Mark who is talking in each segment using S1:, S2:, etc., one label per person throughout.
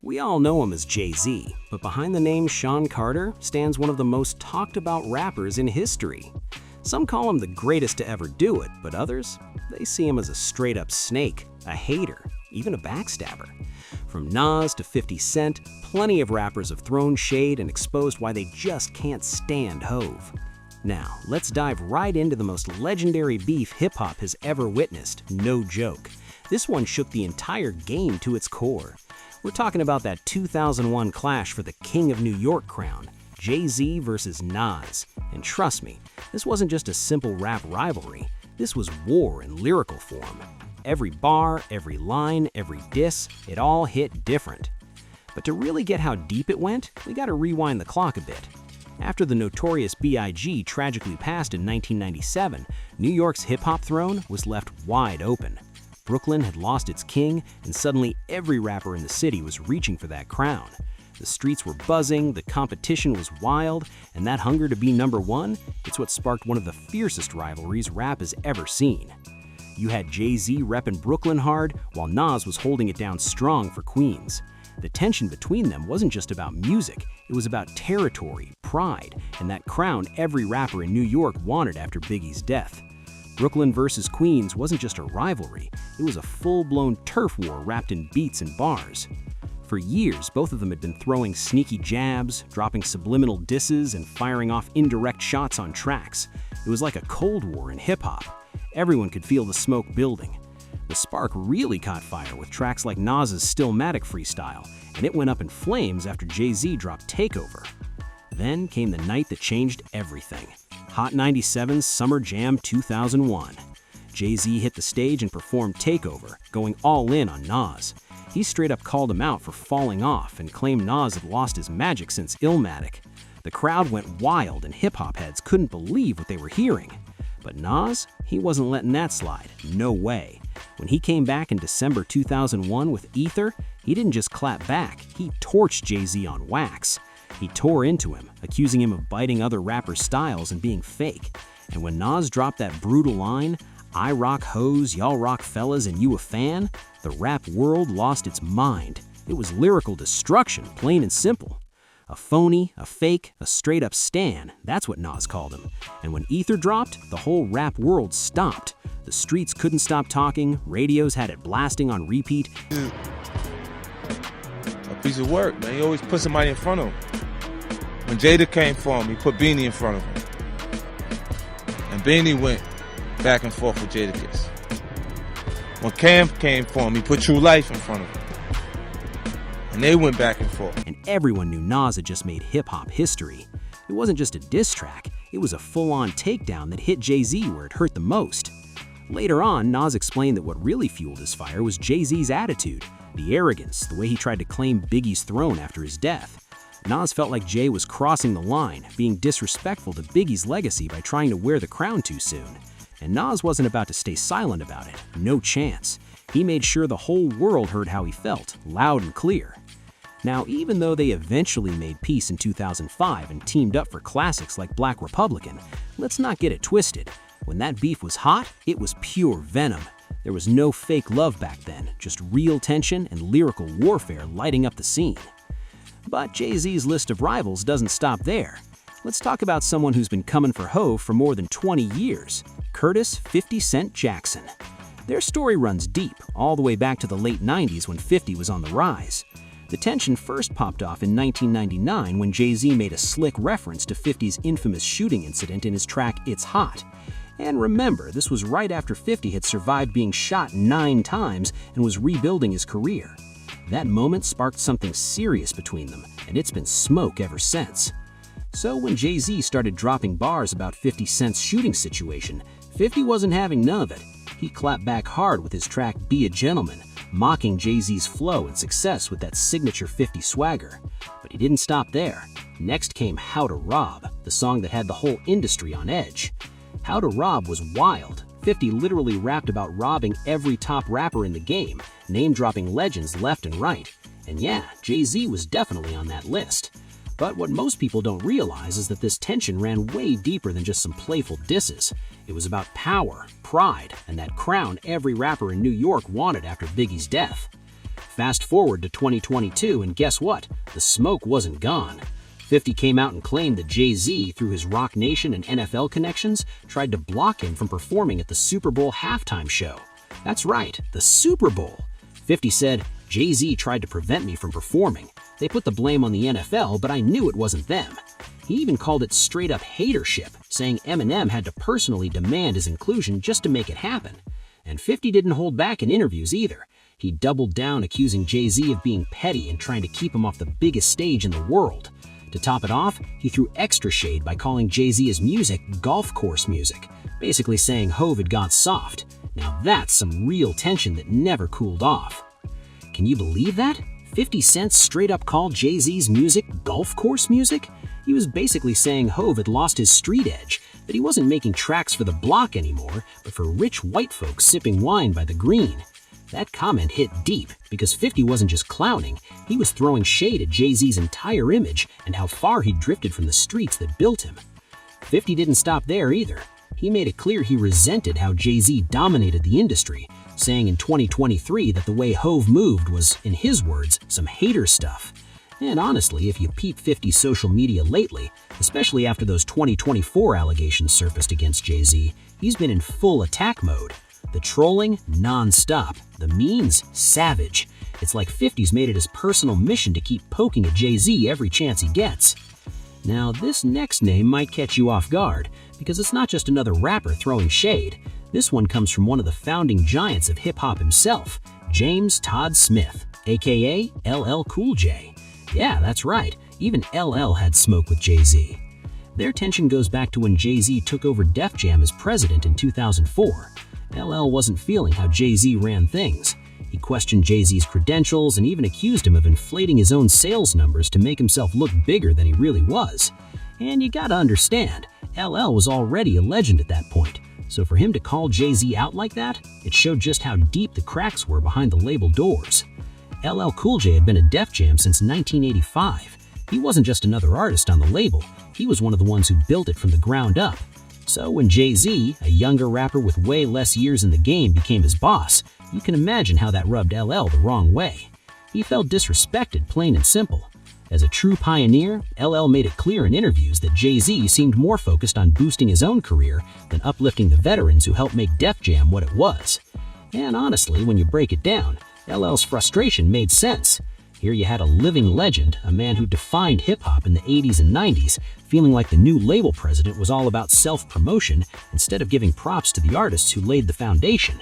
S1: We all know him as JayZ, but behind the name Sean Carter stands one of the most talked about rappers in history. Some call him the greatest to ever do it, but others, they see him as a straight-up snake, a hater, even a backstabber. From Nas to 50 Cent, plenty of rappers have thrown shade and exposed why they just can't stand Hove. Now, let's dive right into the most legendary beef hip-hop has ever witnessed, no joke. This one shook the entire game to its core. We're talking about that 2001 clash for the King of New York crown, JayZ versus Nas. And trust me, this wasn't just a simple rap rivalry. This was war in lyrical form. Every bar, every line, every diss, it all hit different. But to really get how deep it went, we gotta rewind the clock a bit. After the notorious B.I.G. tragically passed in 1997, New York's hip-hop throne was left wide open. Brooklyn had lost its king, and suddenly every rapper in the city was reaching for that crown. The streets were buzzing, the competition was wild, and that hunger to be number one, it's what sparked one of the fiercest rivalries rap has ever seen. You had JayZ repping Brooklyn hard, while Nas was holding it down strong for Queens. The tension between them wasn't just about music, it was about territory, pride, and that crown every rapper in New York wanted after Biggie's death. Brooklyn versus Queens wasn't just a rivalry, it was a full-blown turf war wrapped in beats and bars. For years, both of them had been throwing sneaky jabs, dropping subliminal disses, and firing off indirect shots on tracks. It was like a Cold War in hip-hop. Everyone could feel the smoke building. The spark really caught fire with tracks like Nas's Stillmatic freestyle, and it went up in flames after JayZ dropped Takeover. Then came the night that changed everything. Hot 97's Summer Jam 2001. JayZ hit the stage and performed Takeover, going all in on Nas. He straight up called him out for falling off and claimed Nas had lost his magic since Illmatic. The crowd went wild and hip-hop heads couldn't believe what they were hearing. But Nas, he wasn't letting that slide, no way. When he came back in December 2001 with Ether, he didn't just clap back, he torched JayZ on wax. He tore into him, accusing him of biting other rappers' styles and being fake. And when Nas dropped that brutal line, "I rock hoes, y'all rock fellas, and you a fan?" the rap world lost its mind. It was lyrical destruction, plain and simple. A phony, a fake, a straight-up stan, that's what Nas called him. And when Ether dropped, the whole rap world stopped. The streets couldn't stop talking, radios had it blasting on repeat.
S2: A piece of work, man. He always put somebody in front of him. When Jada came for him, he put Beanie in front of him. And Beanie went back and forth with Jadakiss. When Cam came for him, he put True Life in front of him. And they went back and forth.
S1: And everyone knew Nas had just made hip-hop history. It wasn't just a diss track, it was a full-on takedown that hit JayZ where it hurt the most. Later on, Nas explained that what really fueled his fire was JayZ's attitude, the arrogance, the way he tried to claim Biggie's throne after his death. Nas felt like Jay was crossing the line, being disrespectful to Biggie's legacy by trying to wear the crown too soon. And Nas wasn't about to stay silent about it, no chance. He made sure the whole world heard how he felt, loud and clear. Now, even though they eventually made peace in 2005 and teamed up for classics like Black Republican, let's not get it twisted. When that beef was hot, it was pure venom. There was no fake love back then, just real tension and lyrical warfare lighting up the scene. But JayZ's list of rivals doesn't stop there. Let's talk about someone who's been coming for Hove for more than 20 years, Curtis 50 Cent Jackson. Their story runs deep, all the way back to the late 90s when 50 was on the rise. The tension first popped off in 1999 when JayZ made a slick reference to 50's infamous shooting incident in his track It's Hot. And remember, this was right after 50 had survived being shot 9 times and was rebuilding his career. That moment sparked something serious between them, and it's been smoke ever since. So when JayZ started dropping bars about 50 Cent's shooting situation, 50 wasn't having none of it. He clapped back hard with his track Be a Gentleman, mocking JayZ's flow and success with that signature 50 swagger. But he didn't stop there. Next came How to Rob, the song that had the whole industry on edge. How to Rob was wild. 50 literally rapped about robbing every top rapper in the game, name-dropping legends left and right. And yeah, JayZ was definitely on that list. But what most people don't realize is that this tension ran way deeper than just some playful disses. It was about power, pride, and that crown every rapper in New York wanted after Biggie's death. Fast forward to 2022, and guess what? The smoke wasn't gone. 50 came out and claimed that JayZ, through his Rock Nation and NFL connections, tried to block him from performing at the Super Bowl halftime show. That's right, the Super Bowl. 50 said, JayZ tried to prevent me from performing. They put the blame on the NFL, but I knew it wasn't them. He even called it straight-up hatership, saying Eminem had to personally demand his inclusion just to make it happen. And 50 didn't hold back in interviews either. He doubled down, accusing JayZ of being petty and trying to keep him off the biggest stage in the world. To top it off, he threw extra shade by calling JayZ's music golf course music, basically saying Hov had got soft. Now that's some real tension that never cooled off. Can you believe that? 50 Cent straight up called JayZ's music golf course music? He was basically saying Hov had lost his street edge, that he wasn't making tracks for the block anymore, but for rich white folks sipping wine by the green. That comment hit deep, because 50 wasn't just clowning, he was throwing shade at JayZ's entire image and how far he'd drifted from the streets that built him. 50 didn't stop there either. He made it clear he resented how JayZ dominated the industry, saying in 2023 that the way Hov moved was, in his words, some hater stuff. And honestly, if you peep 50's social media lately, especially after those 2024 allegations surfaced against JayZ, he's been in full attack mode. The trolling, non-stop. The memes, savage. It's like 50's made it his personal mission to keep poking at JayZ every chance he gets. Now, this next name might catch you off guard, because it's not just another rapper throwing shade. This one comes from one of the founding giants of hip-hop himself, James Todd Smith, aka LL Cool J. Yeah, that's right, even LL had smoke with JayZ. Their tension goes back to when JayZ took over Def Jam as president in 2004. LL wasn't feeling how JayZ ran things. He questioned JayZ's credentials and even accused him of inflating his own sales numbers to make himself look bigger than he really was. And you gotta understand, LL was already a legend at that point, so for him to call JayZ out like that, it showed just how deep the cracks were behind the label doors. LL Cool J had been at Def Jam since 1985. He wasn't just another artist on the label, he was one of the ones who built it from the ground up. So when JayZ, a younger rapper with way less years in the game, became his boss, you can imagine how that rubbed LL the wrong way. He felt disrespected, plain and simple. As a true pioneer, LL made it clear in interviews that JayZ seemed more focused on boosting his own career than uplifting the veterans who helped make Def Jam what it was. And honestly, when you break it down, LL's frustration made sense. Here you had a living legend, a man who defined hip-hop in the 80s and 90s, feeling like the new label president was all about self-promotion instead of giving props to the artists who laid the foundation.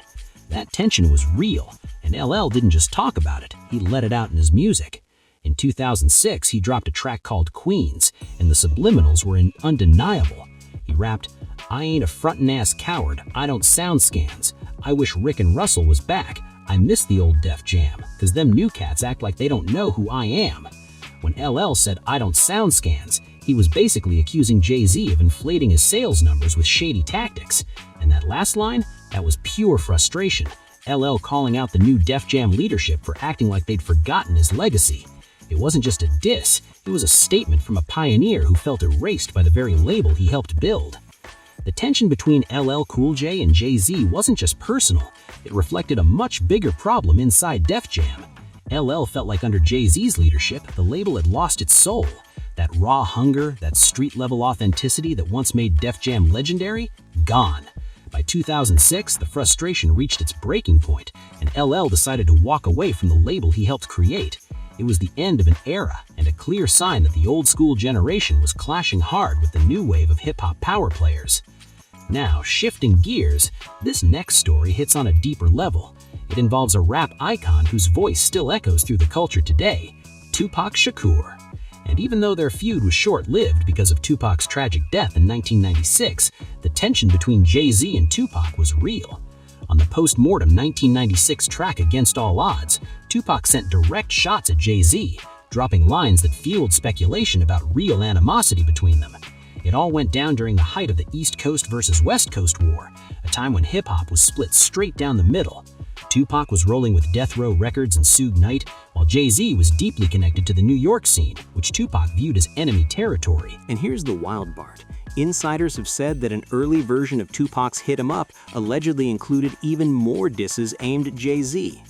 S1: That tension was real, and LL didn't just talk about it, he let it out in his music. In 2006, he dropped a track called Queens, and the subliminals were undeniable. He rapped, "I ain't a frontin'-ass coward, I don't sound scans. I wish Rick and Russell was back. I miss the old Def Jam, cause them new cats act like they don't know who I am." When LL said, "I don't sound scans," he was basically accusing JayZ of inflating his sales numbers with shady tactics. And that last line, that was pure frustration. LL calling out the new Def Jam leadership for acting like they'd forgotten his legacy. It wasn't just a diss, it was a statement from a pioneer who felt erased by the very label he helped build. The tension between LL Cool J and JayZ wasn't just personal, it reflected a much bigger problem inside Def Jam. LL felt like under JayZ's leadership, the label had lost its soul. That raw hunger, that street-level authenticity that once made Def Jam legendary, gone. By 2006, the frustration reached its breaking point, and LL decided to walk away from the label he helped create. It was the end of an era, and a clear sign that the old-school generation was clashing hard with the new wave of hip-hop power players. Now, shifting gears, this next story hits on a deeper level. It involves a rap icon whose voice still echoes through the culture today, Tupac Shakur. And even though their feud was short-lived because of Tupac's tragic death in 1996, the tension between JayZ and Tupac was real. On the post-mortem 1996 track Against All Odds, Tupac sent direct shots at JayZ, dropping lines that fueled speculation about real animosity between them. It all went down during the height of the East Coast versus West Coast War, a time when hip-hop was split straight down the middle. Tupac was rolling with Death Row Records and Suge Knight, while JayZ was deeply connected to the New York scene, which Tupac viewed as enemy territory.
S3: And here's the wild part. Insiders have said that an early version of Tupac's Hit 'Em Up allegedly included even more disses aimed at JayZ.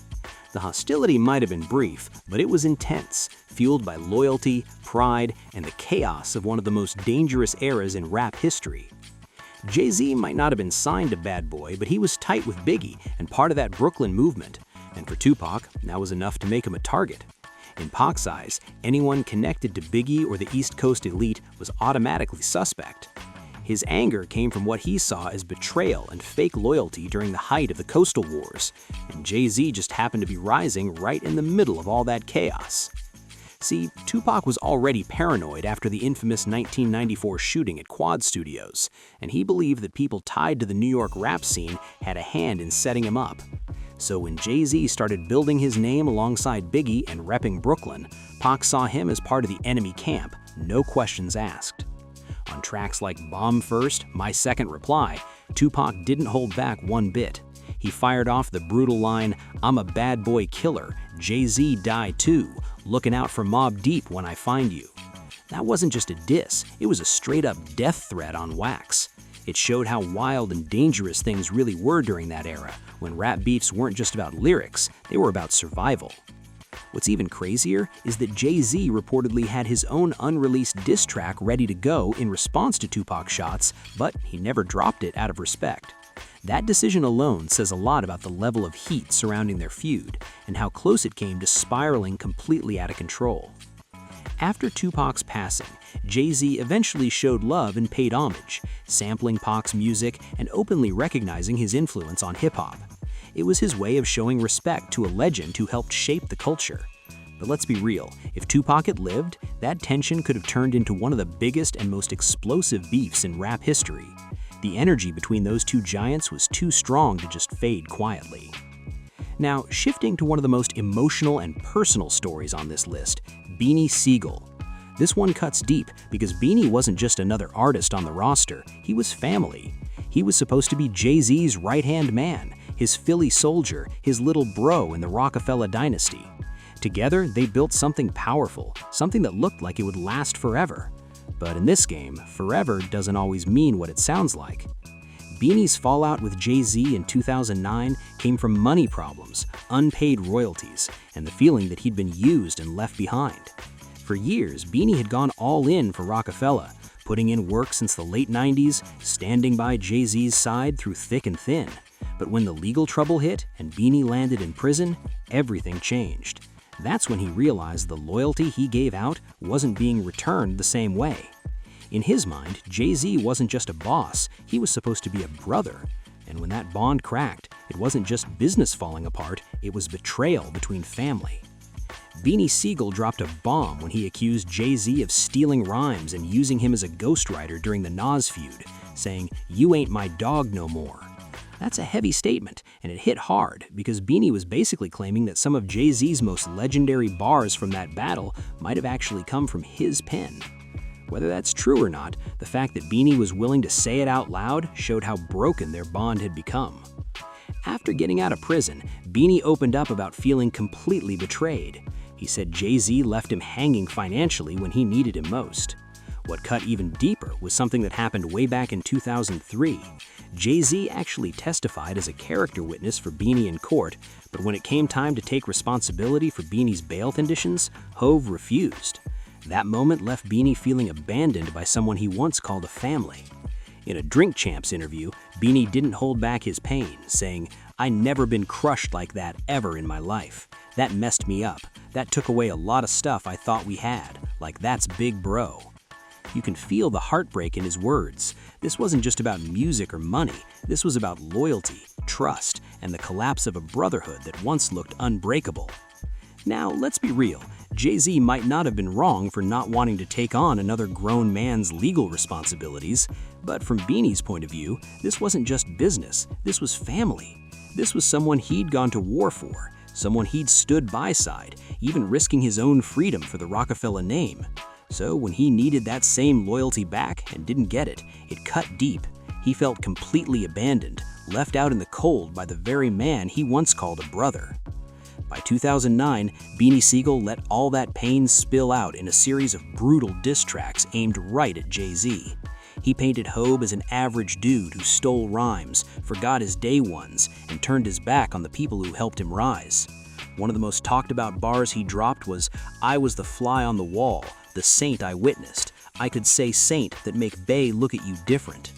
S1: The hostility might have been brief, but it was intense, fueled by loyalty, pride, and the chaos of one of the most dangerous eras in rap history. JayZ might not have been signed to Bad Boy, but he was tight with Biggie and part of that Brooklyn movement. And for Tupac, that was enough to make him a target. In Pac's eyes, anyone connected to Biggie or the East Coast elite was automatically suspect. His anger came from what he saw as betrayal and fake loyalty during the height of the Coastal Wars, and JayZ just happened to be rising right in the middle of all that chaos. See, Tupac was already paranoid after the infamous 1994 shooting at Quad Studios, and he believed that people tied to the New York rap scene had a hand in setting him up. So when JayZ started building his name alongside Biggie and repping Brooklyn, Pac saw him as part of the enemy camp, no questions asked. On tracks like Bomb First, My Second Reply, Tupac didn't hold back one bit. He fired off the brutal line, "I'm a bad boy killer, JayZ die too, looking out for Mobb Deep when I find you." That wasn't just a diss, it was a straight-up death threat on wax. It showed how wild and dangerous things really were during that era, when rap beefs weren't just about lyrics, they were about survival. What's even crazier is that JayZ reportedly had his own unreleased diss track ready to go in response to Tupac's shots, but he never dropped it out of respect. That decision alone says a lot about the level of heat surrounding their feud, and how close it came to spiraling completely out of control. After Tupac's passing, JayZ eventually showed love and paid homage, sampling Pac's music and openly recognizing his influence on hip-hop. It was his way of showing respect to a legend who helped shape the culture. But let's be real, if Tupac had lived, that tension could have turned into one of the biggest and most explosive beefs in rap history. The energy between those two giants was too strong to just fade quietly. Now, shifting to one of the most emotional and personal stories on this list, Beanie Sigel. This one cuts deep because Beanie wasn't just another artist on the roster, he was family. He was supposed to be JayZ's right-hand man, his Philly soldier, his little bro in the Rockefeller dynasty. Together, they built something powerful, something that looked like it would last forever. But in this game, forever doesn't always mean what it sounds like. Beanie's fallout with JayZ in 2009 came from money problems, unpaid royalties, and the feeling that he'd been used and left behind. For years, Beanie had gone all in for Rockefeller, putting in work since the late 90s, standing by JayZ's side through thick and thin. But when the legal trouble hit and Beanie landed in prison, everything changed. That's when he realized the loyalty he gave out wasn't being returned the same way. In his mind, JayZ wasn't just a boss, he was supposed to be a brother. And when that bond cracked, it wasn't just business falling apart, it was betrayal between family. Beanie Sigel dropped a bomb when he accused JayZ of stealing rhymes and using him as a ghostwriter during the Nas feud, saying, "You ain't my dog no more." That's a heavy statement, and it hit hard because Beanie was basically claiming that some of JayZ's most legendary bars from that battle might have actually come from his pen. Whether that's true or not, the fact that Beanie was willing to say it out loud showed how broken their bond had become. After getting out of prison, Beanie opened up about feeling completely betrayed. He said JayZ left him hanging financially when he needed him most. What cut even deeper was something that happened way back in 2003. JayZ actually testified as a character witness for Beanie in court, but when it came time to take responsibility for Beanie's bail conditions, Hove refused. That moment left Beanie feeling abandoned by someone he once called a family. In a Drink Champs interview, Beanie didn't hold back his pain, saying, "I never been crushed like that ever in my life. That messed me up. That took away a lot of stuff I thought we had, like that's big bro." You can feel the heartbreak in his words. This wasn't just about music or money. This was about loyalty, trust, and the collapse of a brotherhood that once looked unbreakable. Now, let's be real. JayZ might not have been wrong for not wanting to take on another grown man's legal responsibilities, but from Beanie's point of view, this wasn't just business, this was family. This was someone he'd gone to war for, someone he'd stood by side, even risking his own freedom for the Rockefeller name. So when he needed that same loyalty back and didn't get it, it cut deep. He felt completely abandoned, left out in the cold by the very man he once called a brother. By 2009, Beanie Sigel let all that pain spill out in a series of brutal diss tracks aimed right at JayZ. He painted Hove as an average dude who stole rhymes, forgot his day ones, and turned his back on the people who helped him rise.
S3: One of the most talked about bars he dropped was, "I was the fly on the wall, the saint I witnessed. I could say saint that make Bay look at you different."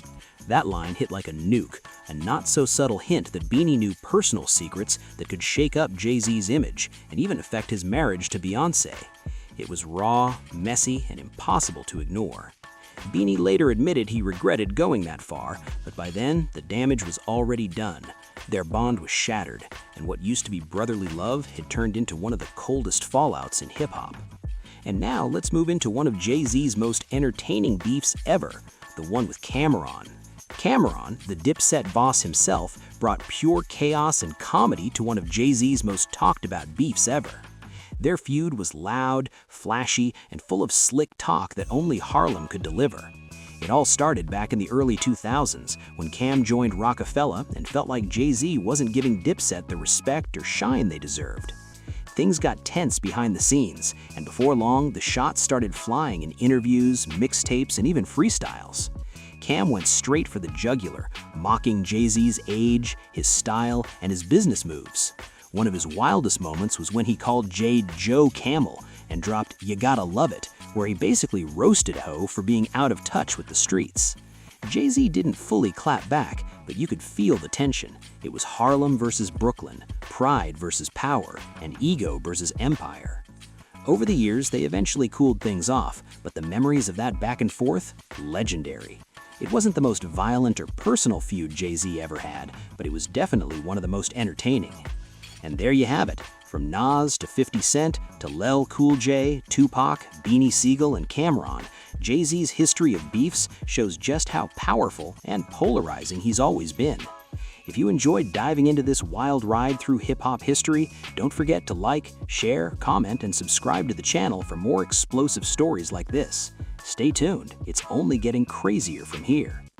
S3: That line hit like a nuke, a not-so-subtle hint that Beanie knew personal secrets that could shake up JayZ's image and even affect his marriage to Beyoncé. It was raw, messy, and impossible to ignore. Beanie later admitted he regretted going that far, but by then, the damage was already done. Their bond was shattered, and what used to be brotherly love had turned into one of the coldest fallouts in hip-hop. And now, let's move into one of JayZ's most entertaining beefs ever, the one with Cam'ron. Cam'ron, the Dipset boss himself, brought pure chaos and comedy to one of JayZ's most talked-about beefs ever. Their feud was loud, flashy, and full of slick talk that only Harlem could deliver. It all started back in the early 2000s, when Cam joined Rockefeller and felt like JayZ wasn't giving Dipset the respect or shine they deserved. Things got tense behind the scenes, and before long, the shots started flying in interviews, mixtapes, and even freestyles. Cam went straight for the jugular, mocking JayZ's age, his style, and his business moves. One of his wildest moments was when he called Jay Joe Camel and dropped "You Gotta Love It," where he basically roasted Ho for being out of touch with the streets. JayZ didn't fully clap back, but you could feel the tension. It was Harlem versus Brooklyn, pride versus power, and ego versus empire. Over the years, they eventually cooled things off, but the memories of that back and forth? Legendary. It wasn't the most violent or personal feud JayZ ever had, but it was definitely one of the most entertaining. And there you have it. From Nas to 50 Cent to Lil Cool J, Tupac, Beanie Sigel, and Cam'ron, JayZ's history of beefs shows just how powerful and polarizing he's always been. If you enjoyed diving into this wild ride through hip-hop history, don't forget to like, share, comment, and subscribe to the channel for more explosive stories like this. Stay tuned, it's only getting crazier from here.